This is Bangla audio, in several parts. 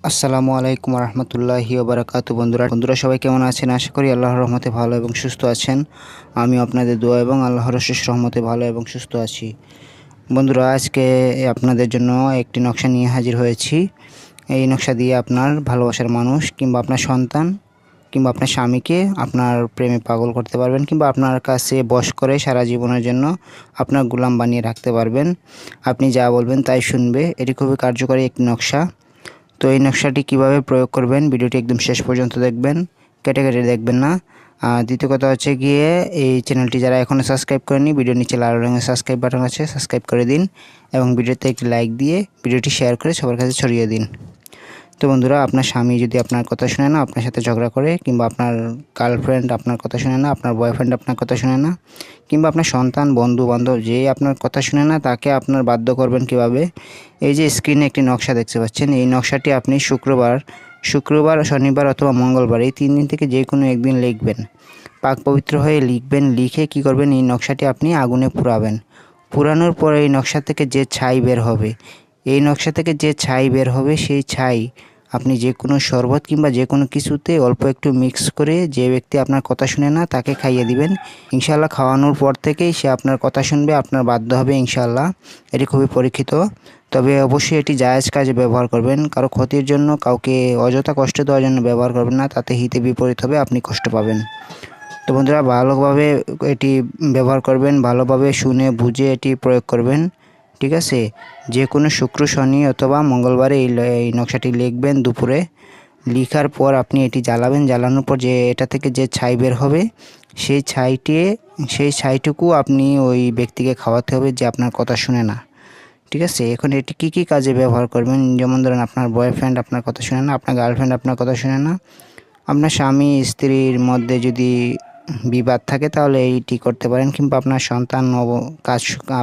আসসালামু আলাইকুম রহমতুল্লাহি ওবারাকাতু। বন্ধুরা সবাই কেমন আছেন? আশা করি আল্লাহর রহমতে ভালো এবং সুস্থ আছেন। আমি আপনাদের দোয়া এবং আল্লাহর অশেষ রহমতে ভালো এবং সুস্থ আছি। বন্ধুরা, আজকে আপনাদের জন্য একটি নকশা নিয়ে হাজির হয়েছি। এই নকশা দিয়ে আপনার ভালোবাসার মানুষ কিংবা আপনার সন্তান কিংবা আপনার স্বামীকে আপনার প্রেমে পাগল করতে পারবেন, কিংবা আপনার কাছে বশ করে সারা জীবনের জন্য আপনার গোলাম বানিয়ে রাখতে পারবেন। আপনি যা বলবেন তাই শুনবে। এটি খুবই কার্যকরী একটি নকশা। তো এই নকশাটি কিভাবে প্রয়োগ করবেন ভিডিওটি একদম শেষ পর্যন্ত দেখবেন, কেটে কেটে দেখবেন না। আর দ্বিতীয় কথা হচ্ছে গিয়ে, এই চ্যানেলটি যারা এখনও সাবস্ক্রাইব করেনি, ভিডিওর নিচে লাল রঙের সাবস্ক্রাইব বাটন আছে, সাবস্ক্রাইব করে দিন এবং ভিডিওতে একটি লাইক দিয়ে ভিডিওটি শেয়ার করে সবার কাছে ছড়িয়ে দিন। তো বন্ধুরা, আপনার স্বামী যদি আপনার কথা শুনে না, আপনার সাথে ঝগড়া করে, কিংবা আপনার গার্লফ্রেন্ড আপনার কথা শুনে না, আপনার বয়ফ্রেন্ড আপনার কথা শুনে না, কিংবা আপনার সন্তান, বন্ধু বান্ধব যেই আপনার কথা শুনে না, তাকে আপনার বাধ্য করবেন কিভাবে? এই যে স্ক্রিনে একটি নকশা দেখতে পাচ্ছেন, এই নকশাটি আপনি শুক্রবার, শনিবার অথবা মঙ্গলবার, এই 3 দিন থেকে যে কোনো একদিন লিখবেন। পাক পবিত্র হয়ে লিখবেন। লিখে কি করবেন, এই নকশাটি আপনি আগুনে পুড়াবেন। পুরানোর পর এই নকশা থেকে যে ছাই বের হবে, সেই ছাই আপনি যে কোনো শরবত কিংবা যে কোনো কিছুতে অল্প একটু মিক্স করে, যে ব্যক্তি আপনার কথা শুনে না তাকে খাইয়ে দিবেন। ইনশাআল্লাহ খাওয়ানোর পর থেকেই সে আপনার কথা শুনবে, আপনার বাধ্য হবে ইনশাআল্লাহ। এটি খুবই পরীক্ষিত। তবে অবশ্যই এটি জায়েজ কাজে ব্যবহার করবেন। কারো ক্ষতির জন্য, কাউকে অযথা কষ্ট দেওয়ার জন্য ব্যবহার করবেন না, তাতে হিতে বিপরীত হবে, আপনি কষ্ট পাবেন। তো বন্ধুরা, ভালোভাবে এটি ব্যবহার করবেন, ভালোভাবে শুনে বুঝে এটি প্রয়োগ করবেন, ঠিক আছে? যে কোনো শুক্র, শনি অথবা মঙ্গলবারে এই নকশাটি লিখবেন দুপুরে। লিখার পর আপনি এটি জ্বালাবেন। জ্বালানোর পর যে এটা থেকে যে ছাই বের হবে, সেই ছাইটুকু আপনি ওই ব্যক্তিকে খাওয়াতে হবে যে আপনার কথা শুনে না, ঠিক আছে? এখন এটি কী কাজে ব্যবহার করবেন, যেমন ধরেন আপনার বয়ফ্রেন্ড আপনার কথা শুনে না, আপনার গার্লফ্রেন্ড আপনার কথা শুনে না, আপনার স্বামী স্ত্রীর মধ্যে যদি বিবাদ থাকে তাহলে এইটি করতে পারেন, কিংবা আপনার সন্তান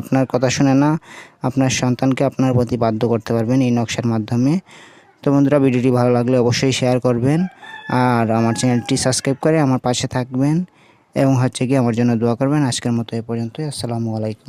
আপনার কথা শুনে না, আপনার সন্তানকে আপনার প্রতি বাধ্য করতে পারবেন এই নকশার মাধ্যমে। তো বন্ধুরা, ভিডিওটি ভালো লাগলে অবশ্যই শেয়ার করবেন আর আমার চ্যানেলটি সাবস্ক্রাইব করে আমার পাশে থাকবেন এবং হচ্ছে কি আমার জন্য দোয়া করবেন। আজকের মতো এ পর্যন্তই। আসসালামু আলাইকুম।